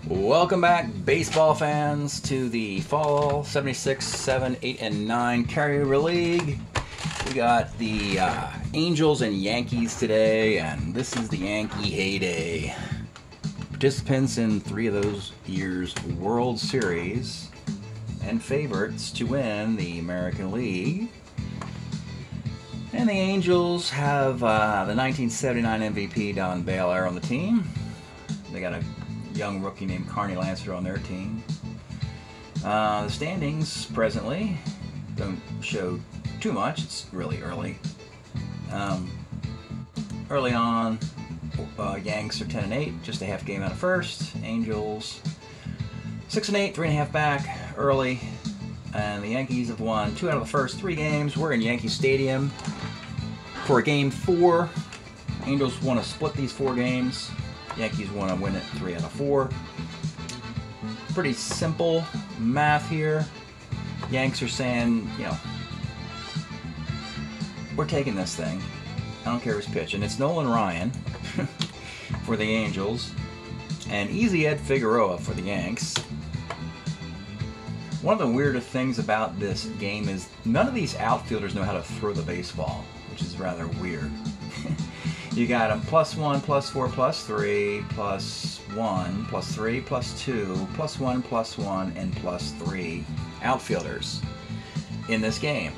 Welcome back, baseball fans, to the Fall 76, 7, 8, and 9 carryover league. We got the Angels and Yankees today, and this is the Yankee heyday. Participants in 3 of those years' World Series and favorites to win the American League. And the Angels have the 1979 MVP Don Baylor on the team. They got a young rookie named Carney Lancer on their team. The standings presently don't show too much. It's really early. Early on, Yanks are 10-8, just a half game out of first. Angels 6-8, 3.5 back early. And the Yankees have won 2 out of the first 3 games. We're in Yankee Stadium for Game 4. Angels want to split these 4 games. Yankees want to win it 3 out of 4. Pretty simple math here. Yanks are saying, you know, we're taking this thing. I don't care who's pitching. It's Nolan Ryan for the Angels and Easy Ed Figueroa for the Yanks. One of the weirdest things about this game is none of these outfielders know how to throw the baseball, which is rather weird. You got them +1, +4, +3, +1, +3, +2, +1, +1, and +3 outfielders in this game.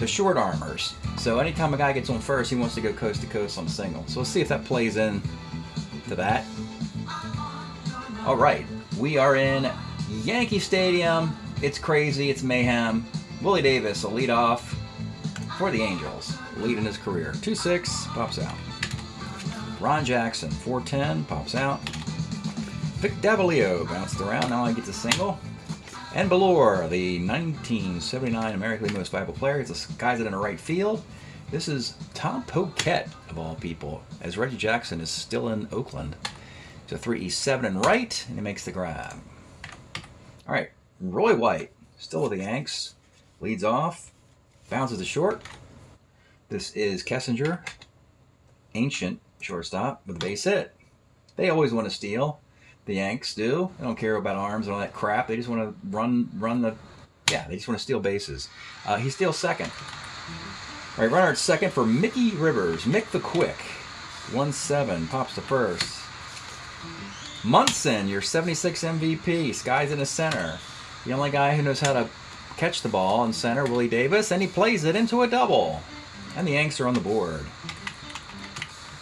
The short armers. So anytime a guy gets on first, he wants to go coast to coast on a single. So let's see if that plays in to that. All right, we are in Yankee Stadium. It's crazy, it's mayhem. Willie Davis will lead off for the Angels, leading his career. 2-6, pops out. Ron Jackson, 4-10, pops out. Vic Davalillo bounced around, now he gets a single. And Belor, the 1979 American League Most Valuable Player, gets a guy's it in the right field. This is Tom Poquette, of all people, as Reggie Jackson is still in Oakland. So 3-7 and right, and he makes the grab. All right, Roy White, still with the Yanks, leads off, bounces to short. This is Kessinger, ancient shortstop with a base hit. They always want to steal. The Yanks do. They don't care about arms and all that crap. They just want to run the, yeah, they just want to steal bases. He steals second. All right, runner at second for Mickey Rivers. Mick the Quick, 1-7, pops to first. Munson, your 76 MVP, skies in the center. The only guy who knows how to catch the ball in center, Willie Davis, and he plays it into a double. And the Yanks are on the board.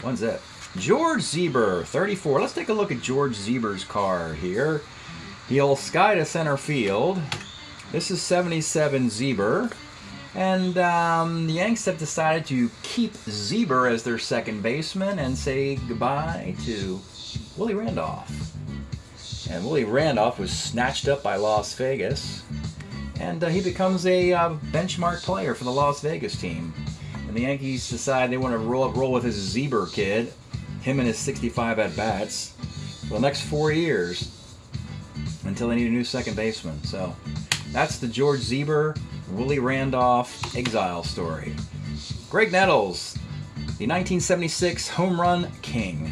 1-0. George Zeber, 34. Let's take a look at George Zeber's card here. He'll sky to center field. This is 77 Zeber. And the Yanks have decided to keep Zeber as their second baseman and say goodbye to Willie Randolph. And Willie Randolph was snatched up by Las Vegas. And he becomes a benchmark player for the Las Vegas team. And the Yankees decide they want to roll with this Zeber kid, him and his 65 at-bats, for the next 4 years until they need a new second baseman. So that's the George Zeber, Willie Randolph exile story. Greg Nettles, the 1976 home run king,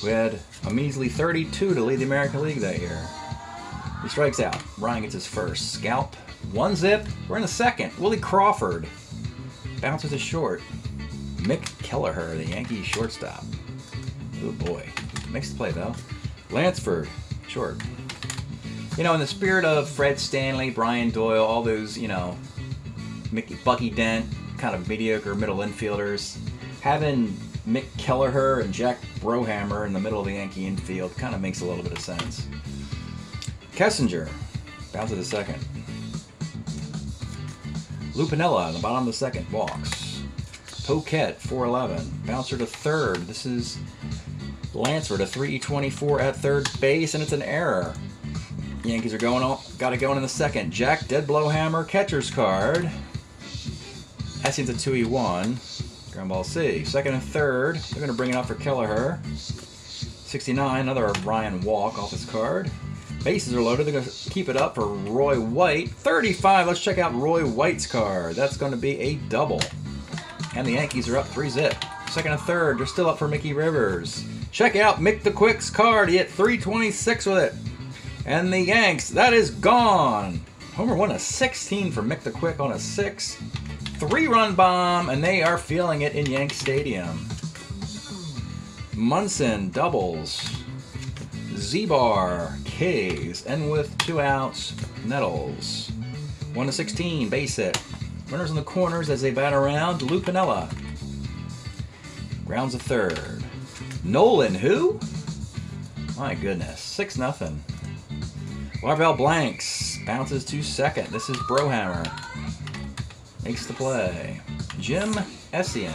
who had a measly 32 to lead the American League that year. He strikes out. Ryan gets his first. Scalp. 1-0. We're in the second. Willie Crawford bounces to short. Mick Kelleher, the Yankee shortstop. Oh boy. Makes the play though. Lansford, short. You know, in the spirit of Fred Stanley, Brian Doyle, all those, you know, Bucky Dent, kind of mediocre middle infielders, having Mick Kelleher and Jack Brohammer in the middle of the Yankee infield kind of makes a little bit of sense. Kessinger, bounces to second. Lou Piniella in the bottom of the second, walks. Poquette, 4-11, bouncer to third. This is Lansford, a 3-24 at third base, and it's an error. Yankees are got it going in the second. Jack Dead Blowhammer, catcher's card. Essing's a 2-1. Ground ball C. Second and third. They're going to bring it up for Kelleher. 69, another Ryan walk off his card. Bases are loaded. They're going to keep it up for Roy White. 35. Let's check out Roy White's card. That's going to be a double. And the Yankees are up 3-0. Second and third. They're still up for Mickey Rivers. Check out Mick the Quick's card. He hit 326 with it. And the Yanks, that is gone. Homer won a 16 for Mick the Quick on a 6. 3-run bomb, and they are feeling it in Yankee Stadium. Munson doubles. Z-Bar, K's, and with 2 outs, Nettles. 1-16, base hit. Runners in the corners as they bat around. Lou Piniella. Grounds a third. Nolan, who? My goodness, 6-0. Larvell blanks, bounces to second. This is Brohammer. Makes the play. Jim Essien,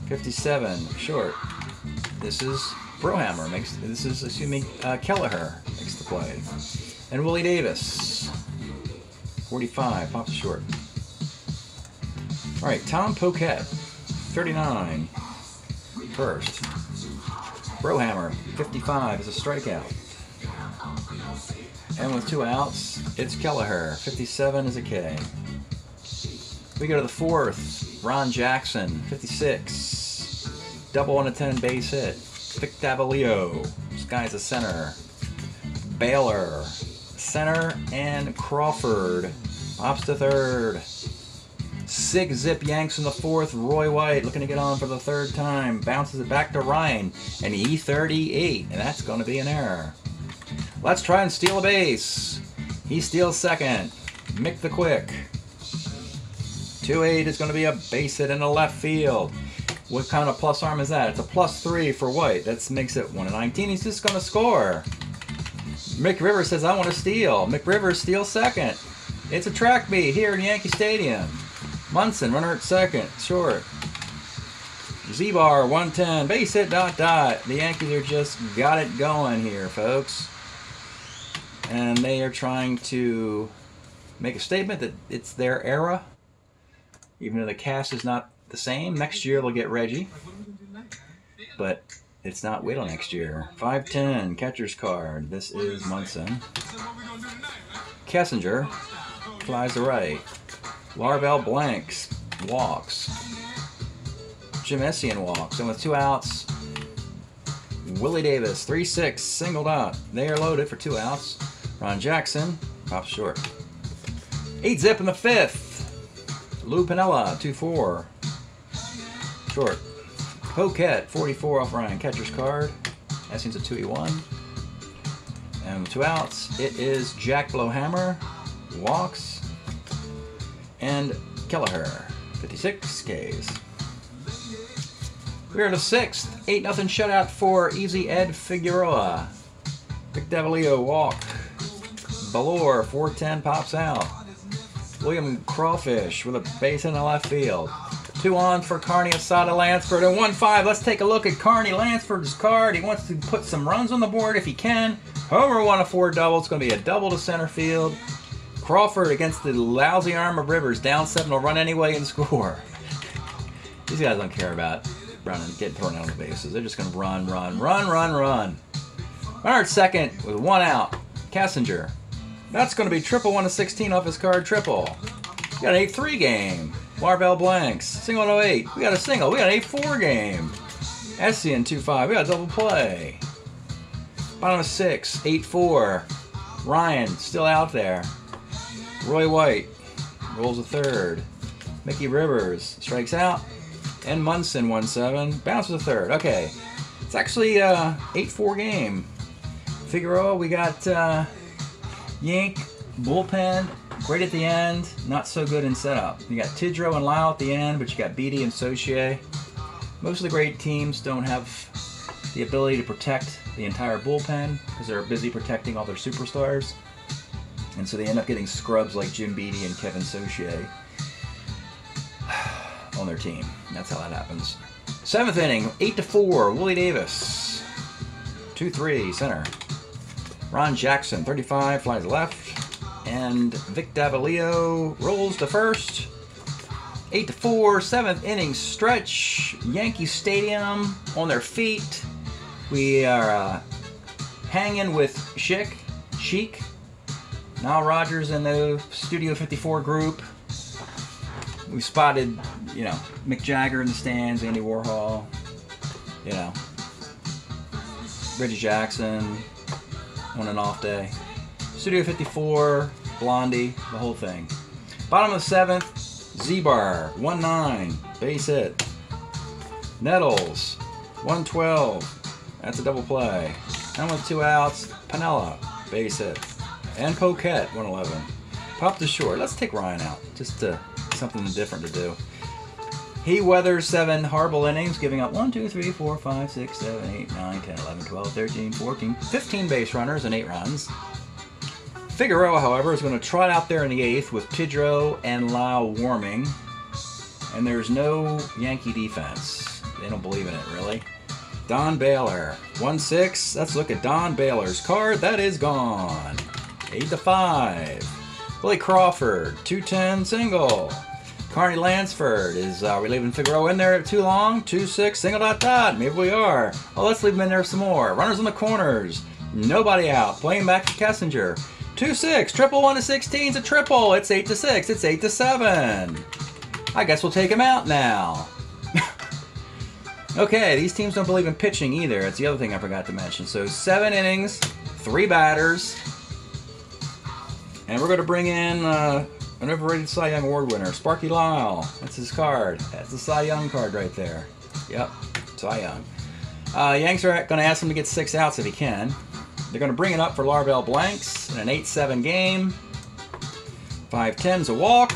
57, short. This is Brohammer. Kelleher makes the play. And Willie Davis, 45, pops short. All right, Tom Poquette, 39, first. Brohammer, 55, is a strikeout. And with 2 outs, it's Kelleher, 57 is a K. We go to the 4th, Ron Jackson, 56. Double on a 10 base hit. Vic Davalillo, this guy's a center. Baylor, center, and Crawford, pops to third. Sig Zip Yanks in the 4th, Roy White looking to get on for the 3rd time. Bounces it back to Ryan, and E38, and that's going to be an error. Let's try and steal a base. He steals second. Mick the Quick. 2-8 is going to be a base hit in the left field. What kind of plus arm is that? It's a +3 for White. That makes it 1-19. He's just going to score. Mick Rivers says, I want to steal. Mick Rivers steals second. It's a track meet here in Yankee Stadium. Munson, runner at second, short. Z-Bar, 110, base hit, ... The Yankees are just got it going here, folks. And they are trying to make a statement that it's their era. Even though the cast is not the same. Next year they'll get Reggie. But it's not, wait till next year. 5-10, catcher's card. This is Munson. Kessinger flies to right. Larvell blanks, walks. Jim Essien walks. And with 2 outs, Willie Davis, 3-6, singled out. They are loaded for 2 outs. Ron Jackson pops short. 8-zip in the 5th. Lou Piniella, 2-4. Short. Poquette, 44 off Ryan. Catcher's card. Essien's a 2-1. And with 2 outs, it is Jack Blowhammer. Walks. And Kelleher, 56 Ks. We're in the 6th. 8-0 shutout for Easy Ed Figueroa. Vic Davalillo walk. Valor, 4-10, pops out. William Crawfish with a base in the left field. 2 on for Carney Asada Lansford. And 1-5. Let's take a look at Carney Lansford's card. He wants to put some runs on the board if he can. Homer won a 4 double. It's going to be a double to center field. Crawford against the lousy arm of Rivers. Down 7 will run anyway and score. These guys don't care about running, getting thrown out on the bases. They're just going to run. Runner at second with 1 out. Kessinger. That's going to be triple 1-16 off his card. Triple. We got an 8-3 game. Larvell blanks. Single 108. We got a single. We got an 8-4 game. Essien 2-5. We got a double play. Bottom of 6. 8-4. Ryan still out there. Roy White rolls a third. Mickey Rivers strikes out. And Munson 1-7. Bounces a third. Okay. It's actually a 8-4 game. Figueroa, we got Yank, bullpen, great at the end, not so good in setup. You got Tidrow and Lyle at the end, but you got Beatty and Saucier. Most of the great teams don't have the ability to protect the entire bullpen because they're busy protecting all their superstars. And so they end up getting scrubs like Jim Beatty and Kevin Saucier on their team. That's how that happens. 7th inning, 8-4, Willie Davis. 2-3, center. Ron Jackson, 35, flies left. And Vic Davalillo rolls to first. 8-4, 7th inning stretch. Yankee Stadium on their feet. We are hanging with Chic. Nile Rodgers and the Studio 54 group. We spotted, Mick Jagger in the stands, Andy Warhol, Reggie Jackson on an off day. Studio 54, Blondie, the whole thing. Bottom of the 7th, Z-Bar, 1-9, base hit. Nettles, 112, that's a double play. And with 2 outs, Pinella, base hit. And Poquette, 111. Pop to short. Let's take Ryan out, just something different to do. He weathers 7 horrible innings, giving up 1, 2, 3, 4, 5, 6, 7, 8, 9, 10, 11, 12, 13, 14, 15 base runners and 8 runs. Figueroa, however, is going to trot out there in the 8th with Tidrow and RLOU warming. And there's no Yankee defense. They don't believe in it, really. Don Baylor, 1-6. Let's look at Don Baylor's card. That is gone. 8-5. Willie Crawford, 210 single. Carney Lansford is, are we leaving Figueroa in there too long? 2-6, single dot dot. Maybe we are. Well, let's leave him in there some more. Runners on the corners. Nobody out. Playing back to Kessinger. 2-6, triple 1 to 16 is a triple. It's 8-6. It's 8-7. I guess we'll take him out now. Okay, these teams don't believe in pitching either. That's the other thing I forgot to mention. So 7 innings, 3 batters, and we're going to bring in an overrated Cy Young Award winner, Sparky Lyle. That's his card. That's the Cy Young card right there. Yep, Cy Young. Yanks are going to ask him to get 6 outs if he can. They're going to bring it up for Larvell Blanks in an 8-7 game. 5-10's a walk.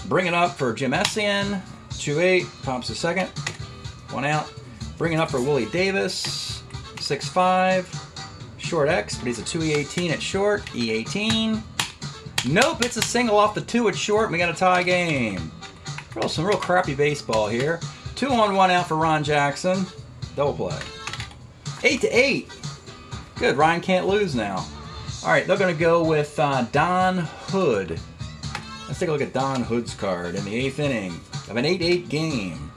Bring it up for Jim Essien. 2-8, pops a second. 1 out. Bring it up for Willie Davis. 6-5. Short X, but he's a 2E18 at short. E18. Nope, it's a single off the 2 at short. We got a tie game. Some real crappy baseball here. 2 on 1 out for Ron Jackson. Double play. 8-8. Good, Ryan can't lose now. All right, they're going to go with Don Hood. Let's take a look at Don Hood's card in the 8th inning of an 8-8 game.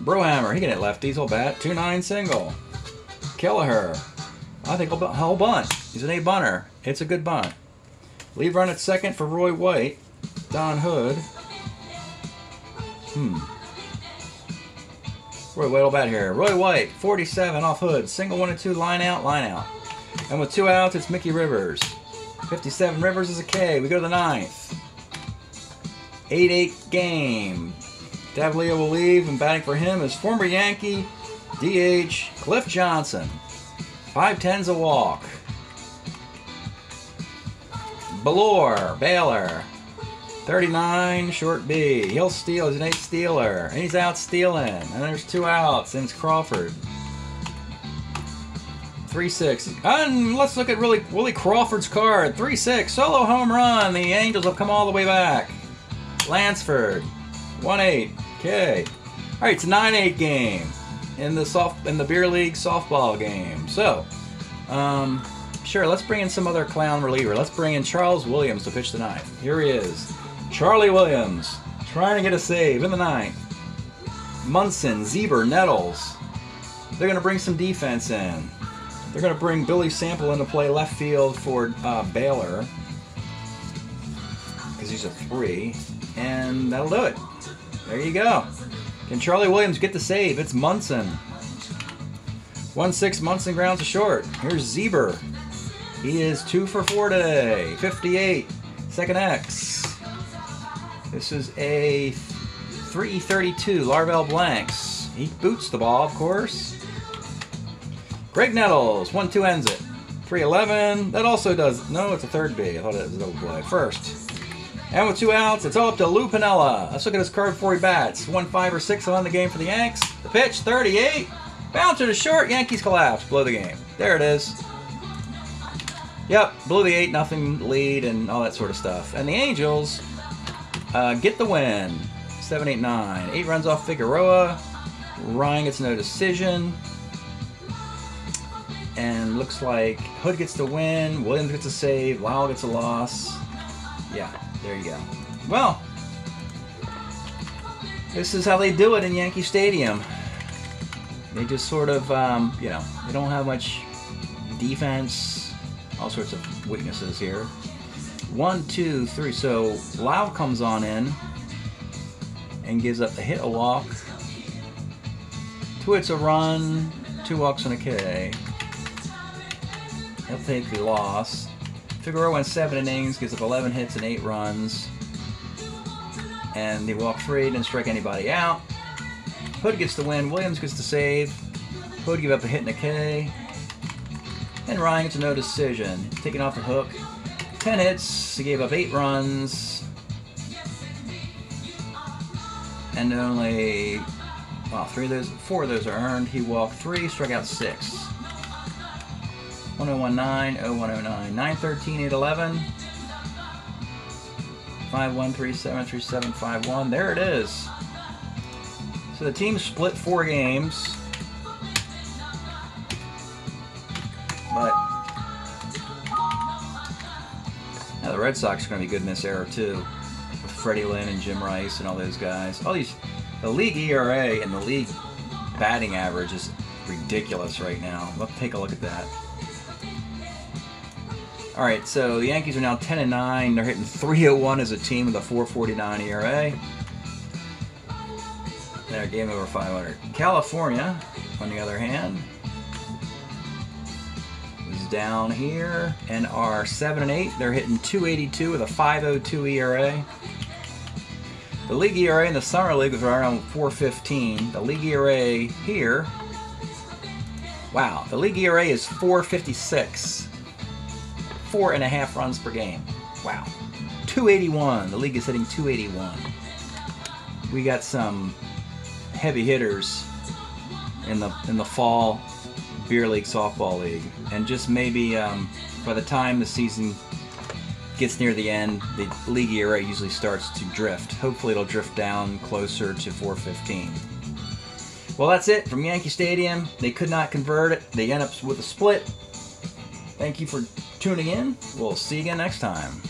Brohammer, he can hit lefties, he'll bat. 2-9 single. Kelleher, I think he'll bunt. He's an 8-bunter. It's a good bunt. Leave run at second for Roy White. Don Hood. Roy White will bat here. Roy White, 47 off Hood. Single 1 and 2, line out, line out. And with 2 outs, it's Mickey Rivers. 57 Rivers is a K. We go to the 9th. 8-8 game. Davila will leave, and batting for him is former Yankee DH Cliff Johnson. 5-10's a walk. Baylor. 39, short B. He'll steal. He's an 8 stealer. And he's out stealing. And there's 2 outs. And it's Crawford. 3-6. And let's look at Willie Crawford's card. 3-6. Solo home run. The Angels have come all the way back. Lansford. 1-8. Okay. All right, it's a 9-8 game in the beer league softball game. So, sure, let's bring in some other clown reliever. Let's bring in Charles Williams to pitch the 9th. Here he is. Charlie Williams trying to get a save in the 9th. Munson, Zieber, Nettles. They're going to bring some defense in. They're going to bring Billy Sample in to play left field for Baylor, because he's a 3, and that'll do it. There you go. Can Charlie Williams get the save? It's Munson. 1-6, Munson grounds to short. Here's Zieber. He is 2 for 4 today. 58. Second X. This is a 332. Larvell Blanks. He boots the ball, of course. Greg Nettles. 1-2 ends it. 311. That also does. No, it's a third B. I thought it was a double play. First. And with 2 outs, it's all up to Lou Pinella. Let's look at his card before he bats. 1-5 or 6 on the game for the Yanks. The pitch, 38. Bouncer to short. Yankees collapse. Blow the game. There it is. Yep, blew the 8-0 lead and all that sort of stuff. And the Angels get the win. 7-8-9. 8 runs off Figueroa. Ryan gets no decision. And looks like Hood gets the win. Williams gets a save. Lyle gets a loss. Yeah, there you go. Well, this is how they do it in Yankee Stadium. They just sort of, you know, they don't have much defense. All sorts of weaknesses here. 1, 2, 3. So Lau comes on in and gives up a hit, a walk. 2 hits, a run, 2 walks, and a K. He'll take the loss. Figueroa went 7 innings, gives up 11 hits and 8 runs. And they walk 3, didn't strike anybody out. Hood gets the win, Williams gets the save. Hood give up a hit and a K. And Ryan gets a no decision. Taking off the hook. 10 hits, he gave up 8 runs. And only, well, 4 of those are earned. He walked 3, struck out 6. 1019, 0109, 913, 811. 5137, 3751. There it is. So the team split 4 games. But now the Red Sox are going to be good in this era too, with Freddie Lynn and Jim Rice and all those guys. The league ERA and the league batting average is ridiculous right now. Let's take a look at that. All right, so the Yankees are now 10-9. They're hitting .301 as a team with a .449 ERA. They're game over 500. California, on the other hand, is down here and are 7-8. They're hitting .282 with a .502 ERA. The league ERA in the Summer League was right around .415. The league ERA here, wow, the league ERA is .456. 4.5 runs per game. Wow. .281. The league is hitting .281. We got some heavy hitters in the fall beer league, softball league, and just maybe by the time the season gets near the end, the league ERA usually starts to drift. Hopefully it'll drift down closer to .415. Well, that's it from Yankee Stadium. They could not convert it. They end up with a split. Thank you for tuning in. We'll see you again next time.